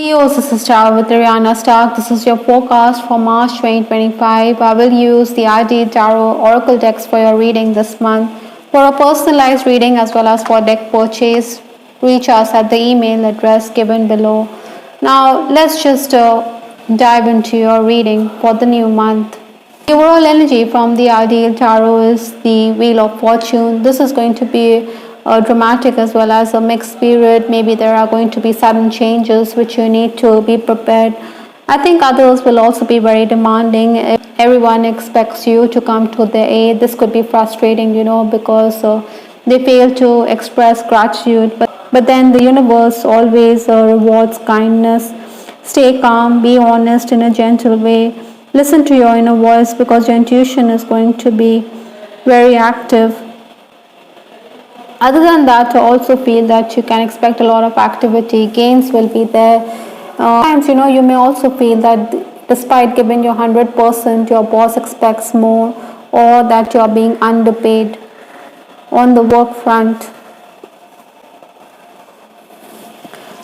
Yo, this is Star with Ariana Stark. This is your forecast for March 2025. I will use the ID Tarot Oracle decks for your reading this month. For a personalized reading as well as for deck purchase, reach us at the email address given below. Now, let's just dive into your reading for the new month. The overall energy from the Ideal Tarot is the Wheel of Fortune. This is going to be dramatic as well as a mixed period. Maybe there are going to be sudden changes which you need to be prepared. I think others will also be very demanding. If everyone expects you to come to their aid, this could be frustrating, because they fail to express gratitude. But then the universe always rewards kindness. Stay calm, be honest in a gentle way. Listen to your inner voice because your intuition is going to be very active. Other than that, I also feel that you can expect a lot of activity. Gains will be there. Sometimes, you may also feel that despite giving your 100%, your boss expects more, or that you are being underpaid on the work front.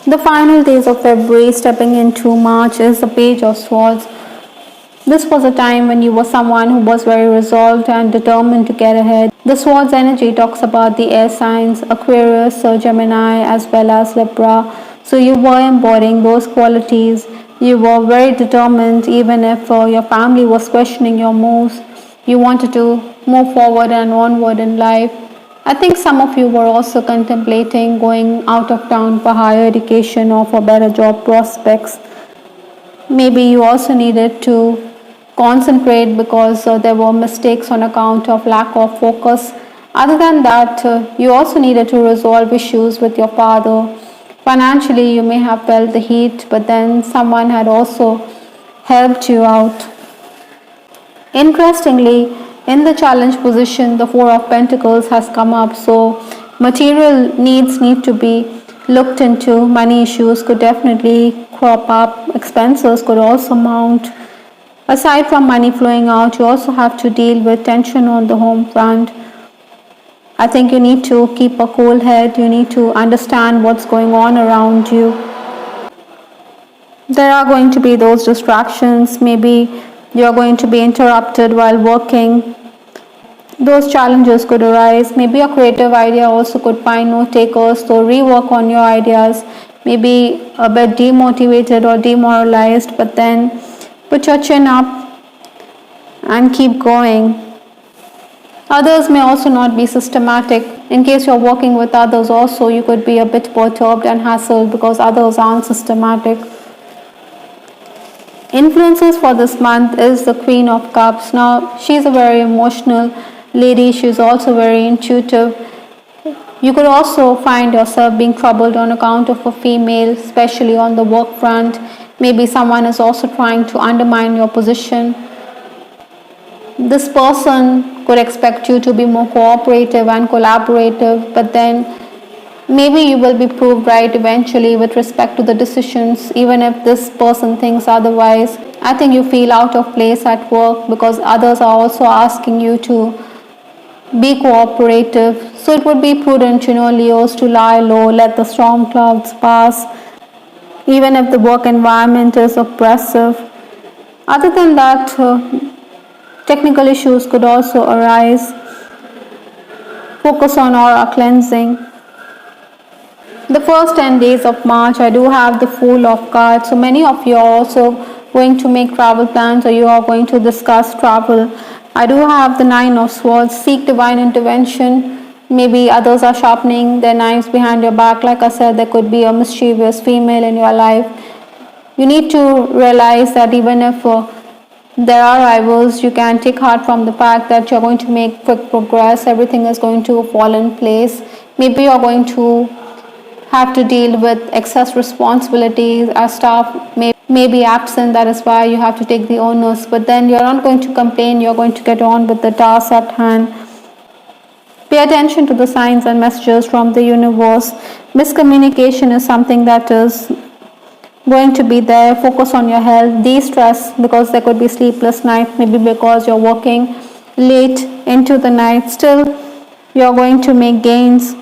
The final days of February, stepping into March, is the Page of Swords. This was a time when you were someone who was very resolved and determined to get ahead. The Swords energy talks about the air signs, Aquarius, Gemini, as well as Libra. So you were embodying those qualities. You were very determined even if your family was questioning your moves. You wanted to move forward and onward in life. I think some of you were also contemplating going out of town for higher education or for better job prospects. Maybe you also needed to concentrate because there were mistakes on account of lack of focus. Other than that, you also needed to resolve issues with your father. Financially, you may have felt the heat, but then someone had also helped you out. Interestingly, in the challenge position, the Four of Pentacles has come up, so material needs need to be looked into. Money issues could definitely crop up. Expenses could also mount. Aside from money flowing out, you also have to deal with tension on the home front. I think you need to keep a cool head. You need to understand what's going on around you. There are going to be those distractions. Maybe you're going to be interrupted while working. Those challenges could arise. Maybe a creative idea also could find no takers, so rework on your ideas. Maybe a bit demotivated or demoralized, but then put your chin up and keep going. Others may also not be systematic. In case you're working with others also, you could be a bit perturbed and hassled because others aren't systematic. Influences for this month is the Queen of Cups. Now, she's a very emotional lady. She's also very intuitive. You could also find yourself being troubled on account of a female, especially on the work front. Maybe someone is also trying to undermine your position. This person could expect you to be more cooperative and collaborative, but then maybe you will be proved right eventually with respect to the decisions, even if this person thinks otherwise. I think you feel out of place at work because others are also asking you to be cooperative. So it would be prudent, Leos, to lie low, let the storm clouds pass, even if the work environment is oppressive. Other than that, technical issues could also arise. Focus on aura cleansing. The first 10 days of March, I do have the Fool of Cards. So many of you are also going to make travel plans, or you are going to discuss travel. I do have the Nine of Swords. Seek divine intervention. Maybe others are sharpening their knives behind your back. Like I said, there could be a mischievous female in your life. You need to realize that even if there are rivals, you can take heart from the fact that you're going to make quick progress. Everything is going to fall in place. Maybe you're going to have to deal with excess responsibilities. Our staff may be absent. That is why you have to take the onus. But then you're not going to complain. You're going to get on with the task at hand. Pay attention to the signs and messages from the universe. Miscommunication is something that is going to be there. Focus on your health. De-stress because there could be sleepless nights. Maybe because you're working late into the night. Still, you're going to make gains.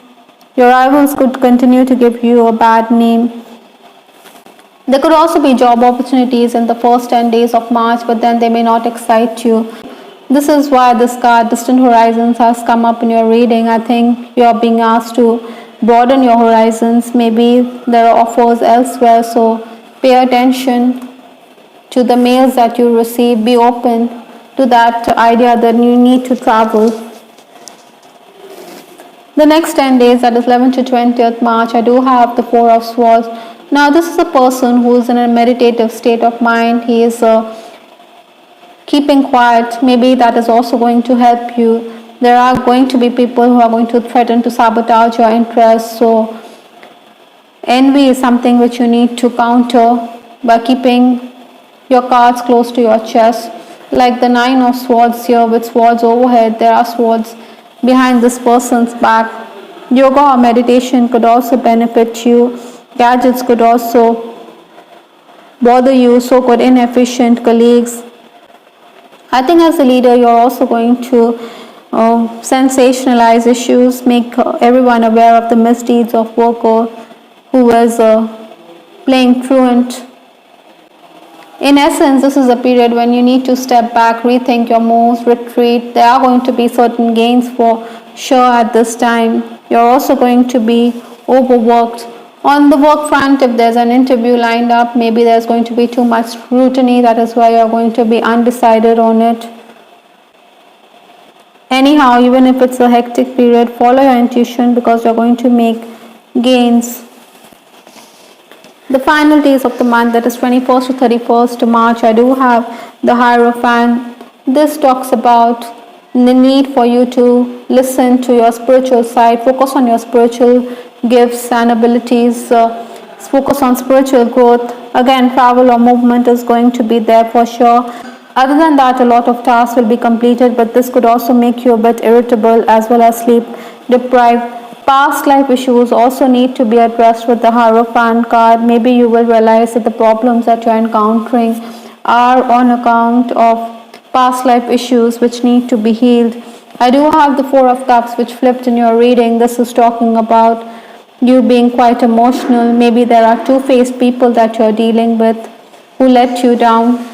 Your rivals could continue to give you a bad name. There could also be job opportunities in the first 10 days of March, but then they may not excite you. This is why this card, Distant Horizons, has come up in your reading. I think you are being asked to broaden your horizons. Maybe there are offers elsewhere, so pay attention to the mails that you receive. Be open to that idea that you need to travel. The next 10 days, that is 11th to 20th March, I do have the Four of Swords. Now, this is a person who is in a meditative state of mind. He is keeping quiet. Maybe that is also going to help you. There are going to be people who are going to threaten to sabotage your interests. So, envy is something which you need to counter by keeping your cards close to your chest. Like the Nine of Swords here with swords overhead, there are swords behind this person's back. Yoga or meditation could also benefit you. Gadgets could also bother you, so could inefficient colleagues. I think as a leader, you're also going to sensationalize issues, make everyone aware of the misdeeds of worker who is playing truant. In essence, this is a period when you need to step back, rethink your moves, retreat. There are going to be certain gains for sure at this time. You're also going to be overworked. On the work front, if there's an interview lined up, maybe there's going to be too much scrutiny. That is why you're going to be undecided on it. Anyhow, even if it's a hectic period, follow your intuition because you're going to make gains. The final days of the month, that is 21st to 31st March, I do have the Hierophant. This talks about the need for you to listen to your spiritual side, focus on your spiritual gifts and abilities, focus on spiritual growth. Again, travel or movement is going to be there for sure. Other than that, a lot of tasks will be completed, but this could also make you a bit irritable as well as sleep deprived. Past life issues also need to be addressed with the Hierophant card. Maybe you will realize that the problems that you're encountering are on account of past life issues which need to be healed. I do have the Four of Cups which flipped in your reading. This is talking about you being quite emotional. Maybe there are two-faced people that you're dealing with who let you down.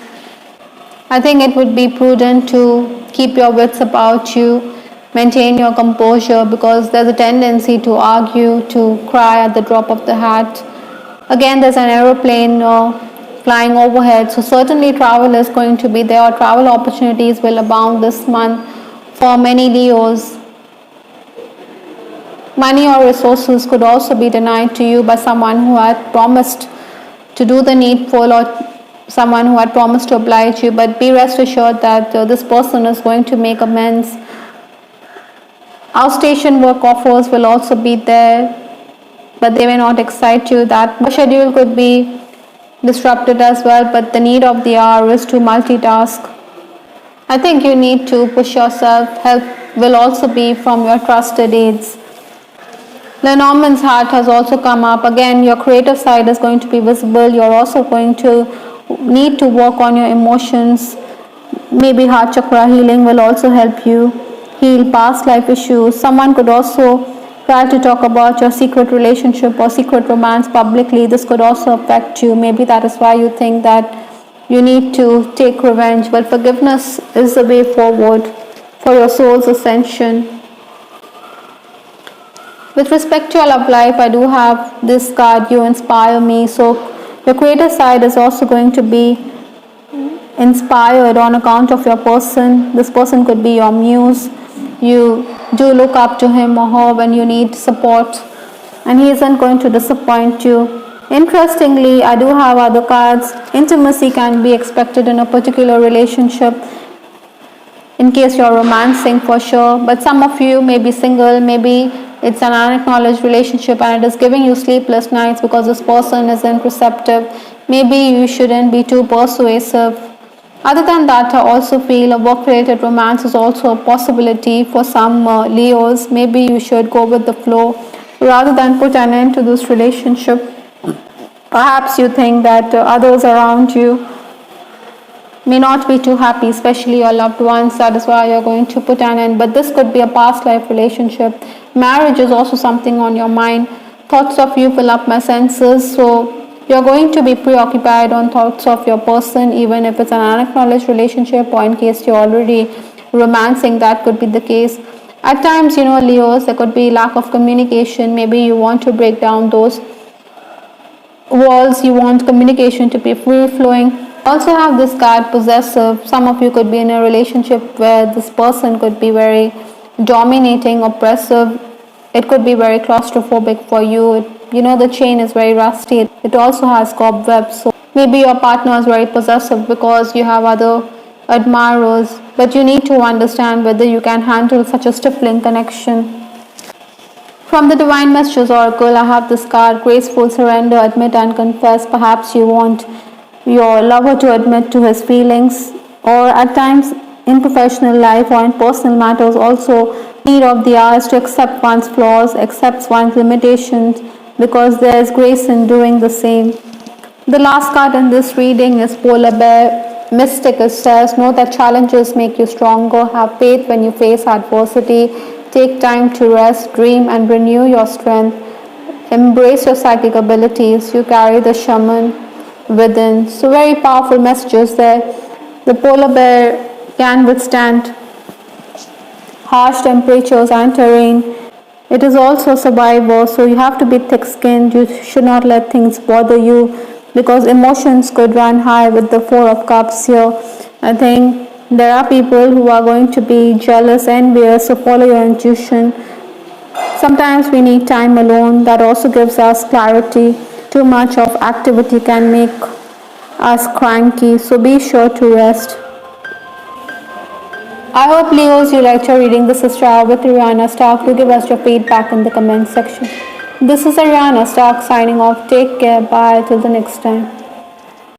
I think it would be prudent to keep your wits about you. Maintain your composure because there's a tendency to argue, to cry at the drop of the hat. Again, there's an aeroplane flying overhead, so certainly travel is going to be there. Travel opportunities will abound this month for many Leos. Money or resources could also be denied to you by someone who had promised to do the needful or someone who had promised to oblige you, but be rest assured that this person is going to make amends. Outstation work offers will also be there, but they may not excite you that much. Schedule could be disrupted as well, but the need of the hour is to multitask. I think you need to push yourself. Help will also be from your trusted aides. Lenormand's heart has also come up. Again, your creative side is going to be visible. You're also going to need to work on your emotions. Maybe heart chakra healing will also help you heal past life issues. Someone could also try to talk about your secret relationship or secret romance publicly. This could also affect you. Maybe that is why you think that you need to take revenge. But forgiveness is the way forward for your soul's ascension. With respect to your love life, I do have this card, You Inspire Me. So your creative side is also going to be inspired on account of your person. This person could be your muse. You do look up to him or her when you need support, and he isn't going to disappoint you. Interestingly, I do have other cards. Intimacy can be expected in a particular relationship in case you're romancing for sure, but some of you may be single. Maybe it's an unacknowledged relationship and it is giving you sleepless nights because this person isn't receptive. Maybe you shouldn't be too persuasive. Other than that, I also feel a work-related romance is also a possibility for some Leos. Maybe you should go with the flow rather than put an end to this relationship. Perhaps you think that others around you may not be too happy, especially your loved ones. That is why you're going to put an end. But this could be a past life relationship. Marriage is also something on your mind. Thoughts of you fill up my senses. So You're going to be preoccupied on thoughts of your person, even if it's an unacknowledged relationship, or in case you're already romancing, that could be the case. At times, Leos, there could be lack of communication. Maybe you want to break down those walls, you want communication to be free flowing. Also have this card possessive. Some of you could be in a relationship where this person could be very dominating, oppressive. It could be very claustrophobic for you. The chain is very rusty. It also has cobwebs. So maybe your partner is very possessive because you have other admirers, but you need to understand whether you can handle such a stifling connection. From the Divine Messages Oracle, I have this card, graceful surrender, admit and confess. Perhaps you want your lover to admit to his feelings, or at times in professional life or in personal matters also, need of the hours to accept one's flaws, accept one's limitations, because there is grace in doing the same. The last card in this reading is Polar Bear. Mystic. It says, know that challenges make you stronger, have faith when you face adversity, take time to rest, dream and renew your strength, embrace your psychic abilities, you carry the shaman within. So very powerful messages there. The polar bear can withstand harsh temperatures and terrain. It is also a survivor, so you have to be thick-skinned. You should not let things bother you, because emotions could run high with the Four of Cups here. I think there are people who are going to be jealous, envious, so follow your intuition. Sometimes we need time alone. That also gives us clarity. Too much of activity can make us cranky, so be sure to rest. I hope, Leos, you liked your reading. This is Shrav with Ariana Stark. Do give us your feedback in the comment section. This is Ariana Stark signing off. Take care. Bye. Till the next time.